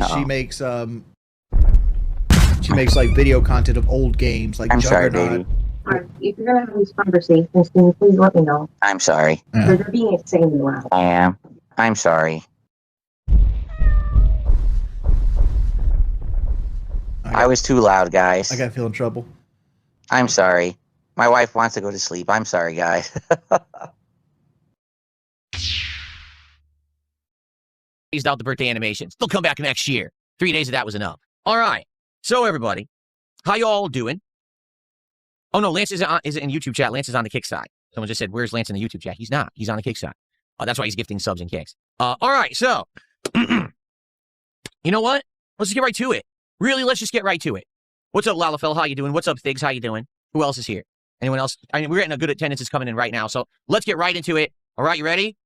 She makes like video content of old games, like I'm sorry, Juggernaut. baby. Alright, if you're gonna have these conversations, can you please let me know? I'm sorry. Yeah. They're being insanely loud. I am. I'm sorry. I was too loud, guys. I got to feel in trouble. I'm sorry. My wife wants to go to sleep. I'm sorry, guys. Phased out the birthday animations. They'll come back next year. 3 days of that was enough. All right. So, everybody, how y'all doing? Oh, no, Lance is in YouTube chat. Lance is on the kick side. Someone just said, where's Lance in the YouTube chat? He's not. He's on the kick side. That's why he's gifting subs and kicks. All right. So, you know what? Let's just get right to it. Really, let's just get right to it. What's up, Lalafell? How you doing? What's up, Figs? How you doing? Who else is here? Anyone else? I mean, we're getting a good attendance is coming in right now. So let's get right into it. All right, you ready?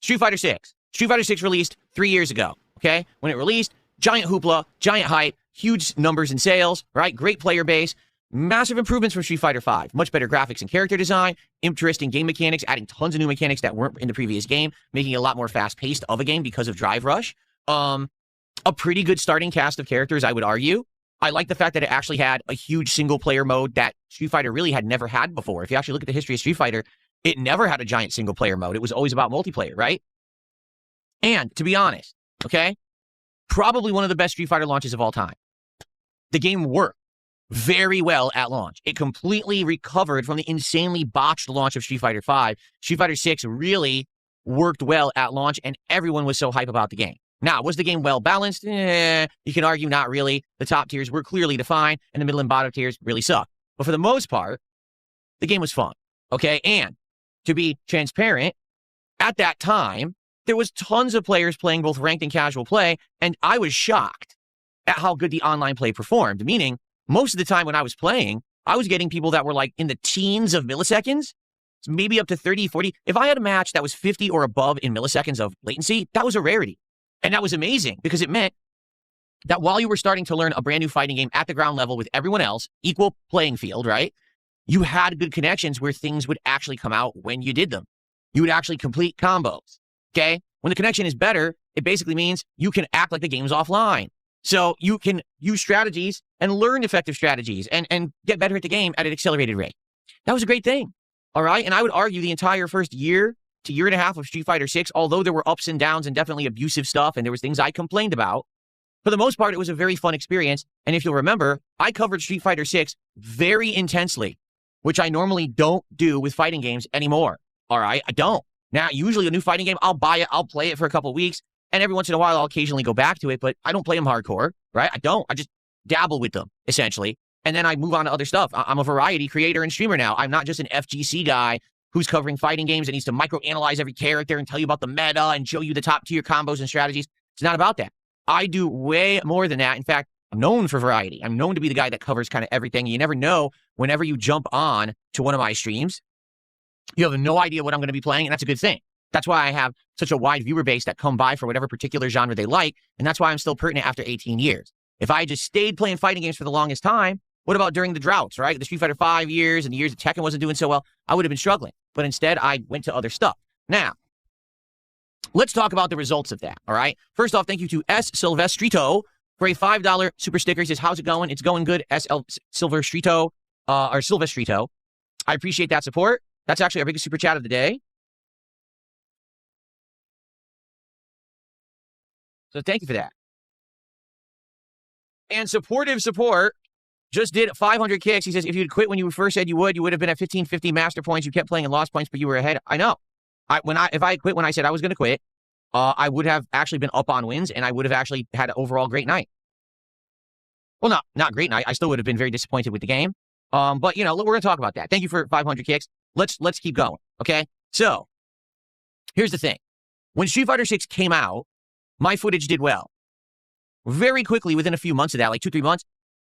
Street Fighter 6. Street Fighter 6 released 3 years ago, okay? When it released, giant hoopla, giant hype, huge numbers in sales, right? Great player base, massive improvements from Street Fighter 5. Much better graphics and character design, interesting game mechanics, adding tons of new mechanics that weren't in the previous game, making it a lot more fast-paced of a game because of Drive Rush. A pretty good starting cast of characters, I would argue. I like the fact that it actually had a huge single-player mode that Street Fighter really had never had before. If you actually look at the history of Street Fighter, it never had a giant single-player mode. It was always about multiplayer, right? And, to be honest, okay, probably one of the best Street Fighter launches of all time. The game worked very well at launch. It completely recovered from the insanely botched launch of Street Fighter 5. Street Fighter 6 really worked well at launch, and everyone was so hype about the game. Now, was the game well balanced? You can argue not really. The top tiers were clearly defined, and the middle and bottom tiers really suck. But for the most part, the game was fun, okay? And to be transparent, at that time, there was tons of players playing both ranked and casual play, and I was shocked at how good the online play performed, meaning most of the time when I was playing, I was getting people that were like in the teens of milliseconds, maybe up to 30, 40. If I had a match that was 50 or above in milliseconds of latency, that was a rarity. And that was amazing because it meant that while you were starting to learn a brand new fighting game at the ground level with everyone else, equal playing field, right? You had good connections where things would actually come out when you did them. You would actually complete combos, okay? When the connection is better, it basically means you can act like the game's offline. So you can use strategies and learn effective strategies and get better at the game at an accelerated rate. That was a great thing, all right? And I would argue the entire first year to year and a half of Street Fighter 6, although there were ups and downs and definitely abusive stuff, and there was things I complained about, for the most part, it was a very fun experience. And if you'll remember, I covered Street Fighter 6 very intensely, which I normally don't do with fighting games anymore, all right? I don't. Now, usually a new fighting game, I'll buy it, I'll play it for a couple of weeks, and every once in a while, I'll occasionally go back to it, but I don't play them hardcore, right? I don't. I just dabble with them, essentially, and then I move on to other stuff. I'm a variety creator and streamer now. I'm not just an FGC guy who's covering fighting games and needs to microanalyze every character and tell you about the meta and show you the top tier combos and strategies. It's not about that. I do way more than that. In fact, I'm known for variety. I'm known to be the guy that covers kind of everything. You never know whenever you jump on to one of my streams, you have no idea what I'm going to be playing, and that's a good thing. That's why I have such a wide viewer base that come by for whatever particular genre they like, and that's why I'm still pertinent after 18 years. If I just stayed playing fighting games for the longest time, what about during the droughts, right? The Street Fighter 5 years and the years that Tekken wasn't doing so well, I would have been struggling. But instead, I went to other stuff. Now, let's talk about the results of that, all right? First off, thank you to S. Silvestrito for a $5 super sticker. He says, how's it going? It's going good, S. Silvestrito, or Silvestrito. I appreciate that support. That's actually our biggest super chat of the day. So thank you for that. And supportive support just did 500 kicks. He says, if you'd quit when you first said you would have been at 1550 master points. You kept playing and lost points, but you were ahead. I know. If I quit when I said I was going to quit, I would have actually been up on wins, and I would have actually had an overall great night. Well, not great night. I still would have been very disappointed with the game. But, you know, we're going to talk about that. Thank you for 500 kicks. Let's keep going, okay? So, here's the thing. When Street Fighter 6 came out, my footage did well. Very quickly, within a few months of that, like 2-3 months,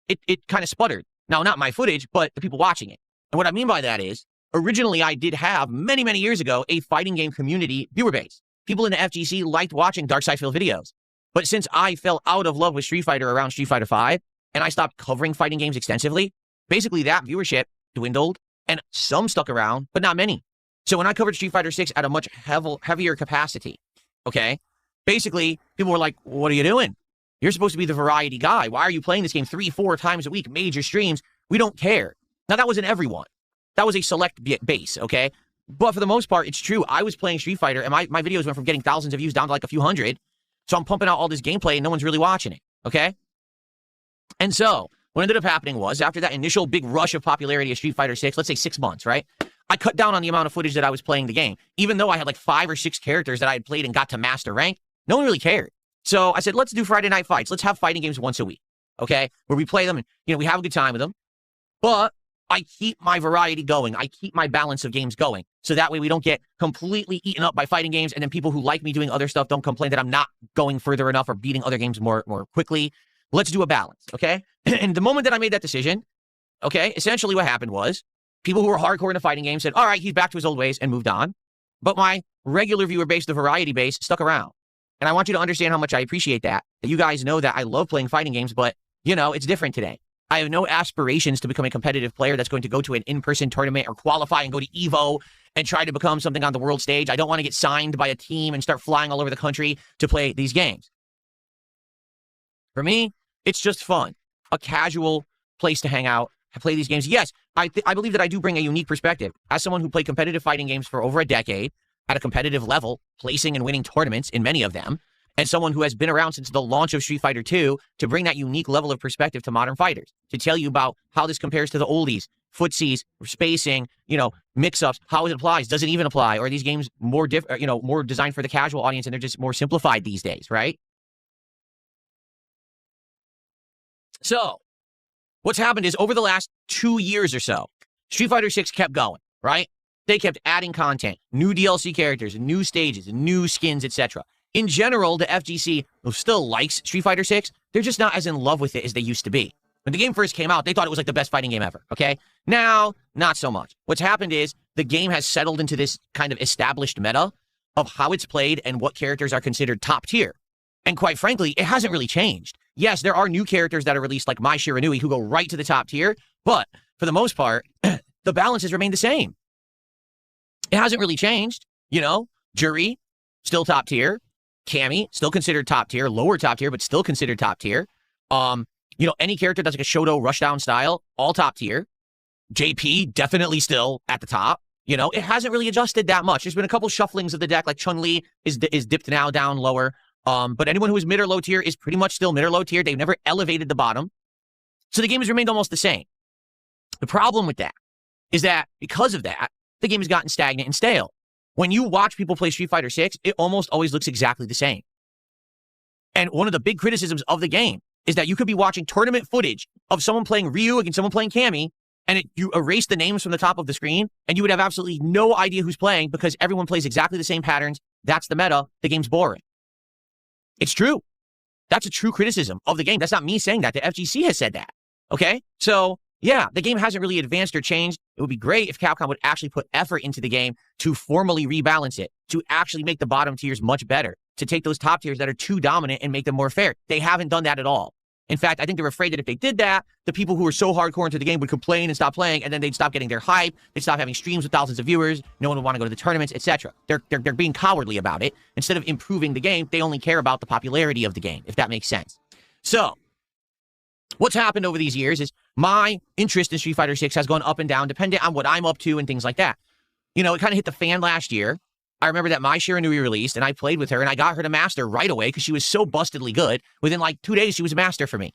it kind of sputtered. Now, not my footage, but the people watching it. And what I mean by that is, originally, I did have, many, many years ago, a fighting game community viewer base. People in the FGC liked watching Dark Side Phil videos. But since I fell out of love with Street Fighter around Street Fighter 5, and I stopped covering fighting games extensively, basically that viewership dwindled, and some stuck around, but not many. So when I covered Street Fighter 6 at a much heavier capacity, okay, basically, people were like, what are you doing? You're supposed to be the variety guy. Why are you playing this game 3-4 times a week, major streams? We don't care. Now, that wasn't everyone. That was a select base, okay? But for the most part, it's true. I was playing Street Fighter, and my videos went from getting thousands of views down to like a few hundred. So I'm pumping out all this gameplay, and no one's really watching it, okay? And so what ended up happening was, after that initial big rush of popularity of Street Fighter 6, let's say 6 months, right? I cut down on the amount of footage that I was playing the game. Even though I had like 5 or 6 characters that I had played and got to master rank, no one really cared. So I said, let's do Friday night fights. Let's have fighting games once a week, okay? Where we play them and, we have a good time with them. But I keep my variety going. I keep my balance of games going. So that way we don't get completely eaten up by fighting games, and then people who like me doing other stuff don't complain that I'm not going further enough or beating other games more quickly. Let's do a balance, okay? And the moment that I made that decision, okay, essentially what happened was people who were hardcore in the fighting game said, all right, he's back to his old ways, and moved on. But my regular viewer base, the variety base, stuck around. And I want you to understand how much I appreciate that you guys know that I love playing fighting games, but, it's different today. I have no aspirations to become a competitive player that's going to go to an in-person tournament or qualify and go to EVO and try to become something on the world stage. I don't want to get signed by a team and start flying all over the country to play these games. For me, it's just fun. A casual place to hang out, play these games. Yes, I believe that I do bring a unique perspective. As someone who played competitive fighting games for over a decade, at a competitive level, placing and winning tournaments in many of them, and someone who has been around since the launch of Street Fighter 2, to bring that unique level of perspective to modern fighters, to tell you about how this compares to the oldies, footsies, spacing, mix-ups, how it applies, does it even apply, or are these games more more designed for the casual audience and they're just more simplified these days, right? So, what's happened is over the last 2 years or so, Street Fighter 6 kept going, right? They kept adding content, new DLC characters, new stages, new skins, etc. In general, the FGC still likes Street Fighter 6. They're just not as in love with it as they used to be. When the game first came out, they thought it was like the best fighting game ever, okay? Now, not so much. What's happened is the game has settled into this kind of established meta of how it's played and what characters are considered top tier. And quite frankly, it hasn't really changed. Yes, there are new characters that are released like Mai Shiranui who go right to the top tier, but for the most part, the balance has remained the same. It hasn't really changed. Juri, still top tier. Cammy, still considered top tier. Lower top tier, but still considered top tier. Any character that's like a Shoto rushdown style, all top tier. JP, definitely still at the top. It hasn't really adjusted that much. There's been a couple shufflings of the deck, like Chun-Li is dipped now down lower. But anyone who is mid or low tier is pretty much still mid or low tier. They've never elevated the bottom. So the game has remained almost the same. The problem with that is that because of that, the game has gotten stagnant and stale. When you watch people play Street Fighter 6, it almost always looks exactly the same. And one of the big criticisms of the game is that you could be watching tournament footage of someone playing Ryu against someone playing Cammy, and you erase the names from the top of the screen, and you would have absolutely no idea who's playing because everyone plays exactly the same patterns. That's the meta. The game's boring. It's true. That's a true criticism of the game. That's not me saying that. The FGC has said that. Okay? So, yeah, the game hasn't really advanced or changed. It would be great if Capcom would actually put effort into the game to formally rebalance it, to actually make the bottom tiers much better, to take those top tiers that are too dominant and make them more fair. They haven't done that at all. In fact, I think they're afraid that if they did that, the people who are so hardcore into the game would complain and stop playing, and then they'd stop getting their hype, they'd stop having streams with thousands of viewers, no one would want to go to the tournaments, etc. They're being cowardly about it. Instead of improving the game, they only care about the popularity of the game, if that makes sense. So, what's happened over these years is my interest in Street Fighter 6 has gone up and down, depending on what I'm up to and things like that. It kind of hit the fan last year. I remember that Mai Shiranui released, and I played with her, and I got her to master right away because she was so bustedly good. Within like 2 days, she was a master for me.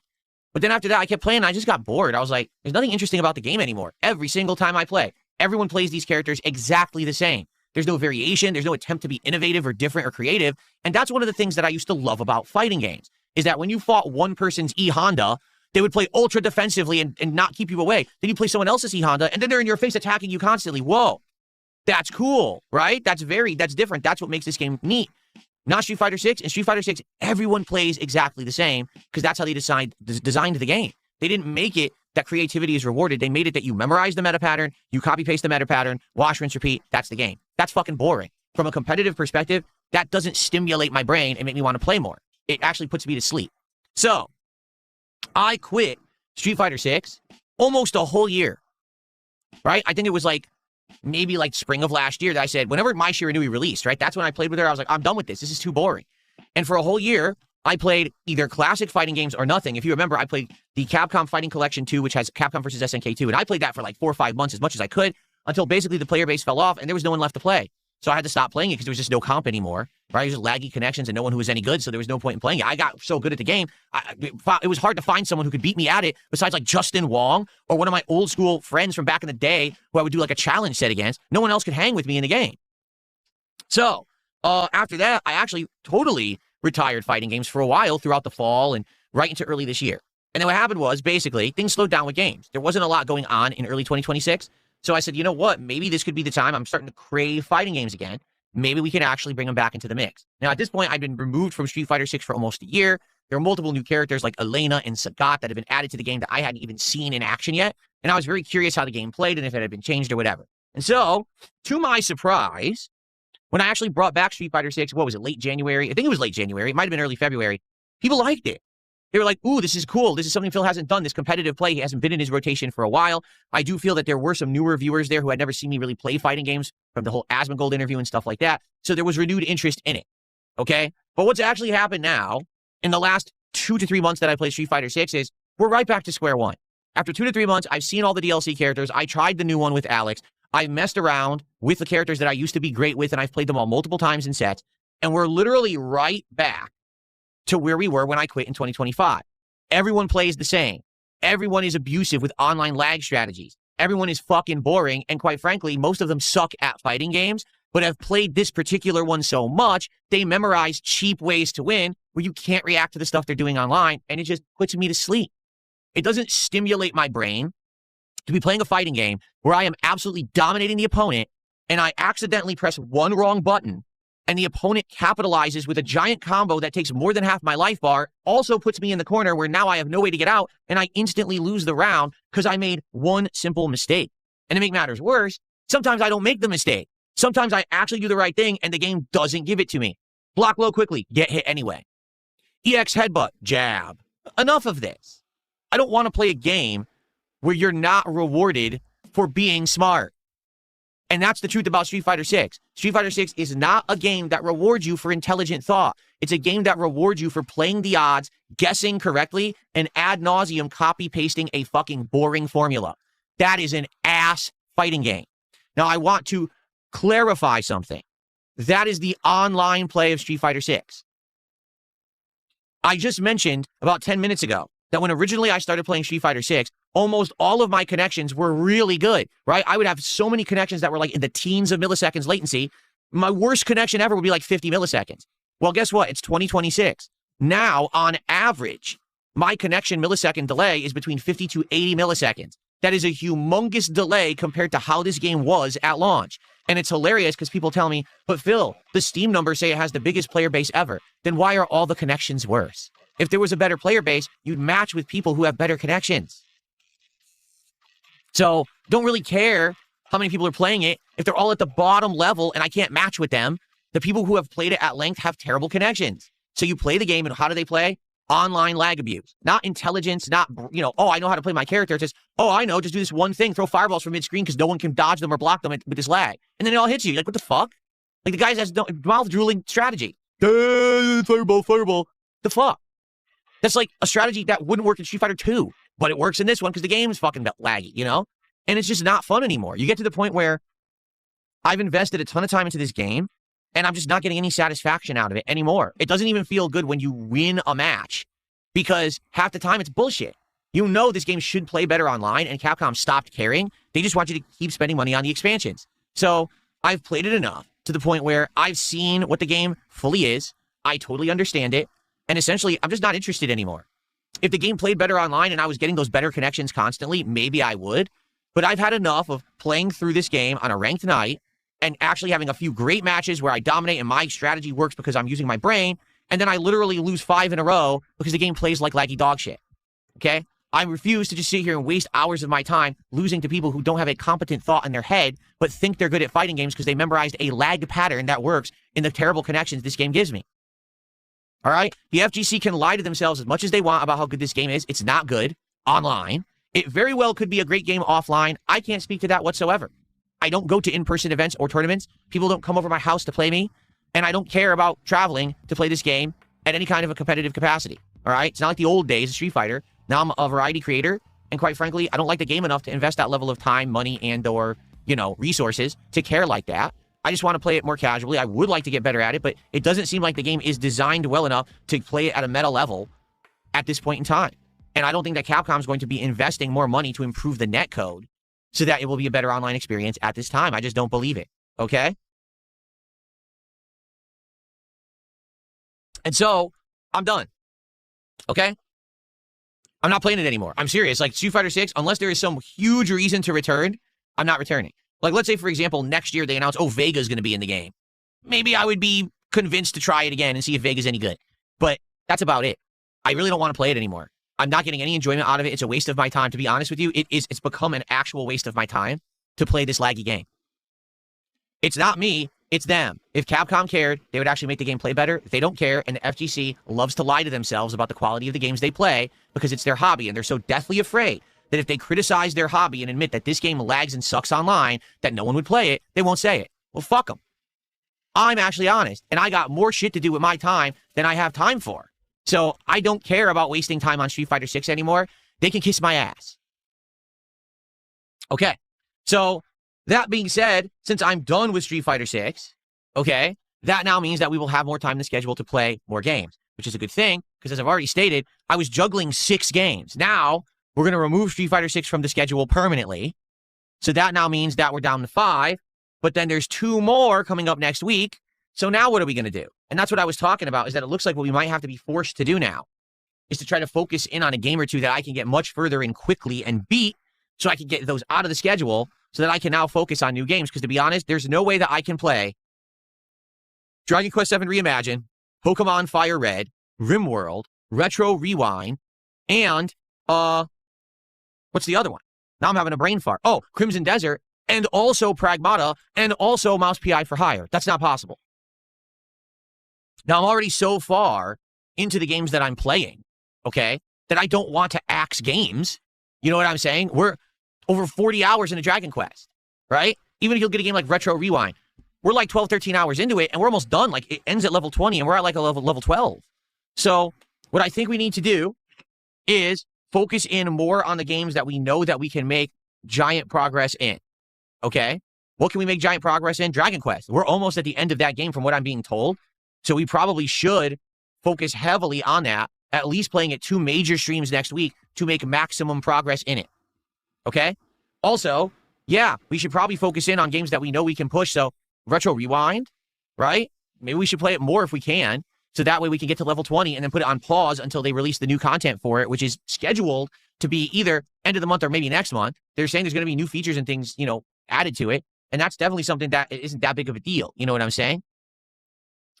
But then after that, I kept playing, and I just got bored. I was like, there's nothing interesting about the game anymore. Every single time I play, everyone plays these characters exactly the same. There's no variation. There's no attempt to be innovative or different or creative. And that's one of the things that I used to love about fighting games, is that when you fought one person's E-Honda, they would play ultra defensively and not keep you away. Then you play someone else's E-Honda, and then they're in your face attacking you constantly. Whoa. That's cool, right? That's different. That's what makes this game neat. Not Street Fighter 6. In Street Fighter 6, everyone plays exactly the same because that's how they designed the game. They didn't make it that creativity is rewarded. They made it that you memorize the meta pattern, you copy-paste the meta pattern, wash, rinse, repeat. That's the game. That's fucking boring. From a competitive perspective, that doesn't stimulate my brain and make me want to play more. It actually puts me to sleep. So, I quit Street Fighter 6 almost a whole year, right? I think it was maybe spring of last year that I said, whenever Mai Shiranui released, right? That's when I played with her. I was like, I'm done with this. This is too boring. And for a whole year, I played either classic fighting games or nothing. If you remember, I played the Capcom Fighting Collection 2, which has Capcom vs. SNK 2, and I played that for like 4 or 5 months as much as I could until basically the player base fell off and there was no one left to play. So I had to stop playing it because there was just no comp anymore, right? It was just laggy connections and no one who was any good, so there was no point in playing it. I got so good at the game, it was hard to find someone who could beat me at it besides like Justin Wong or one of my old school friends from back in the day who I would do like a challenge set against. No one else could hang with me in the game. So after that, I actually totally retired fighting games for a while throughout the fall and right into early this year. And then what happened was basically things slowed down with games. There wasn't a lot going on in early 2026. So I said, you know what? Maybe this could be the time. I'm starting to crave fighting games again. Maybe we can actually bring them back into the mix. Now, at this point, I've been removed from Street Fighter 6 for almost a year. There are multiple new characters like Elena and Sagat that have been added to the game that I hadn't even seen in action yet. And I was very curious how the game played and if it had been changed or whatever. And so, to my surprise, when I actually brought back Street Fighter 6, what was it, late January? I think it was late January. It might have been early February. People liked it. They were like, ooh, this is cool. This is something Phil hasn't done. This competitive play, he hasn't been in his rotation for a while. I do feel that there were some newer viewers there who had never seen me really play fighting games from the whole Asmongold interview and stuff like that. So there was renewed interest in it. Okay? But what's actually happened now in the last 2 to 3 months that I played Street Fighter 6 is we're right back to square one. After 2 to 3 months, I've seen all the DLC characters. I tried the new one with Alex. I messed around with the characters that I used to be great with, and I've played them all multiple times in sets. And we're literally right back to where we were when I quit in 2025. Everyone plays the same. Everyone is abusive with online lag strategies. Everyone is fucking boring. And quite frankly, most of them suck at fighting games, but have played this particular one so much, they memorize cheap ways to win where you can't react to the stuff they're doing online. And it just puts me to sleep. It doesn't stimulate my brain to be playing a fighting game where I am absolutely dominating the opponent and I accidentally press one wrong button and the opponent capitalizes with a giant combo that takes more than half my life bar, also puts me in the corner where now I have no way to get out, and I instantly lose the round because I made one simple mistake. And to make matters worse, sometimes I don't make the mistake. Sometimes I actually do the right thing, and the game doesn't give it to me. Block low quickly, get hit anyway. EX headbutt, jab. Enough of this. I don't want to play a game where you're not rewarded for being smart. And that's the truth about Street Fighter 6. Street Fighter 6 is not a game that rewards you for intelligent thought. It's a game that rewards you for playing the odds, guessing correctly, and ad nauseum copy-pasting a fucking boring formula. That is an ass fighting game. Now, I want to clarify something. That is the online play of Street Fighter 6. I just mentioned about 10 minutes ago that when originally I started playing Street Fighter 6, almost all of my connections were really good, right? I would have so many connections that were like in the teens of milliseconds latency. My worst connection ever would be like 50 milliseconds. Well, guess what? It's 2026. Now, on average, my connection millisecond delay is between 50 to 80 milliseconds. That is a humongous delay compared to how this game was at launch. And it's hilarious because people tell me, but Phil, the Steam numbers say it has the biggest player base ever. Then why are all the connections worse? If there was a better player base, you'd match with people who have better connections. So don't really care how many people are playing it. If they're all at the bottom level and I can't match with them, the people who have played it at length have terrible connections. So you play the game and how do they play? Online lag abuse. Not intelligence, not, oh, I know how to play my character. It's just, oh, I know, just do this one thing, throw fireballs from mid-screen because no one can dodge them or block them with this lag. And then it all hits you. You're like, what the fuck? Like the guy has no mouth-drooling strategy. Fireball. The fuck? That's like a strategy that wouldn't work in Street Fighter 2, but it works in this one because the game's fucking laggy, And it's just not fun anymore. You get to the point where I've invested a ton of time into this game, and I'm just not getting any satisfaction out of it anymore. It doesn't even feel good when you win a match because half the time it's bullshit. You know this game should play better online, and Capcom stopped caring. They just want you to keep spending money on the expansions. So I've played it enough to the point where I've seen what the game fully is. I totally understand it. And essentially, I'm just not interested anymore. If the game played better online and I was getting those better connections constantly, maybe I would. But I've had enough of playing through this game on a ranked night and actually having a few great matches where I dominate and my strategy works because I'm using my brain, and then I literally lose 5 in a row because the game plays like laggy dog shit. Okay? I refuse to just sit here and waste hours of my time losing to people who don't have a competent thought in their head but think they're good at fighting games because they memorized a lag pattern that works in the terrible connections this game gives me. All right? The FGC can lie to themselves as much as they want about how good this game is. It's not good online. It very well could be a great game offline. I can't speak to that whatsoever. I don't go to in-person events or tournaments. People don't come over my house to play me. And I don't care about traveling to play this game. at any kind of a competitive capacity. All right? It's not like the old days of Street Fighter. Now I'm a variety creator, and quite frankly, I don't like the game enough to invest that level of time, money, and or, resources to care like that. I just want to play it more casually. I would like to get better at it, but it doesn't seem like the game is designed well enough to play it at a meta level at this point in time. And I don't think that Capcom is going to be investing more money to improve the netcode so that it will be a better online experience at this time. I just don't believe it. Okay? And so, I'm done. Okay? I'm not playing it anymore. I'm serious. Like, Street Fighter 6, unless there is some huge reason to return, I'm not returning. Like, let's say, for example, next year they announce, Vega's going to be in the game. Maybe I would be convinced to try it again and see if Vega's any good. But that's about it. I really don't want to play it anymore. I'm not getting any enjoyment out of it. It's a waste of my time. To be honest with you, it's become an actual waste of my time to play this laggy game. It's not me. It's them. If Capcom cared, they would actually make the game play better. If they don't care, and the FGC loves to lie to themselves about the quality of the games they play because it's their hobby, and they're so deathly afraid that if they criticize their hobby and admit that this game lags and sucks online, that no one would play it, they won't say it. Well, fuck them. I'm actually honest, and I got more shit to do with my time than I have time for. So I don't care about wasting time on Street Fighter 6 anymore. They can kiss my ass. Okay, so that being said, since I'm done with Street Fighter 6, okay, that now means that we will have more time in the schedule to play more games, which is a good thing, because as I've already stated, I was juggling 6 games. Now, we're going to remove Street Fighter 6 from the schedule permanently. So that now means that we're down to 5, but then there's 2 more coming up next week. So now what are we going to do? And that's what I was talking about, is that it looks like what we might have to be forced to do now is to try to focus in on a game or two that I can get much further in quickly and beat, so I can get those out of the schedule so that I can now focus on new games. Because to be honest, there's no way that I can play Dragon Quest VII Reimagined, Pokemon Fire Red, RimWorld, Retro Rewind, and, what's the other one? Now I'm having a brain fart. Oh, Crimson Desert, and also Pragmata, and also Mouse PI for Hire. That's not possible. Now, I'm already so far into the games that I'm playing, okay, that I don't want to axe games. You know what I'm saying? We're over 40 hours in a Dragon Quest, right? Even if you'll get a game like Retro Rewind, we're like 12, 13 hours into it, and we're almost done. Like, it ends at level 20, and we're at like a level 12. So what I think we need to do is focus in more on the games that we know that we can make giant progress in, okay? What can we make giant progress in? Dragon Quest. We're almost at the end of that game from what I'm being told. So we probably should focus heavily on that, at least playing it 2 major streams next week to make maximum progress in it, okay? Also, yeah, we should probably focus in on games that we know we can push. So Retro Rewind, right? Maybe we should play it more if we can, so that way we can get to level 20 and then put it on pause until they release the new content for it, which is scheduled to be either end of the month or maybe next month. They're saying there's going to be new features and things, added to it. And that's definitely something that isn't that big of a deal. You know what I'm saying?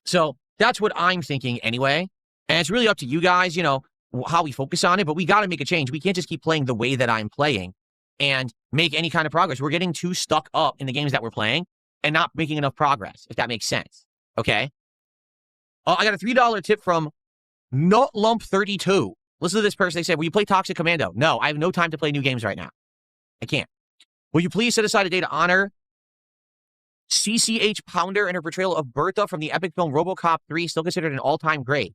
So that's what I'm thinking anyway. And it's really up to you guys, how we focus on it. But we got to make a change. We can't just keep playing the way that I'm playing and make any kind of progress. We're getting too stuck up in the games that we're playing and not making enough progress, if that makes sense. Okay? I got a $3 tip from NutLump32. Listen to this person. They said, will you play Toxic Commando? No, I have no time to play new games right now. I can't. Will you please set aside a day to honor CCH Pounder and her portrayal of Bertha from the epic film RoboCop 3, still considered an all-time great?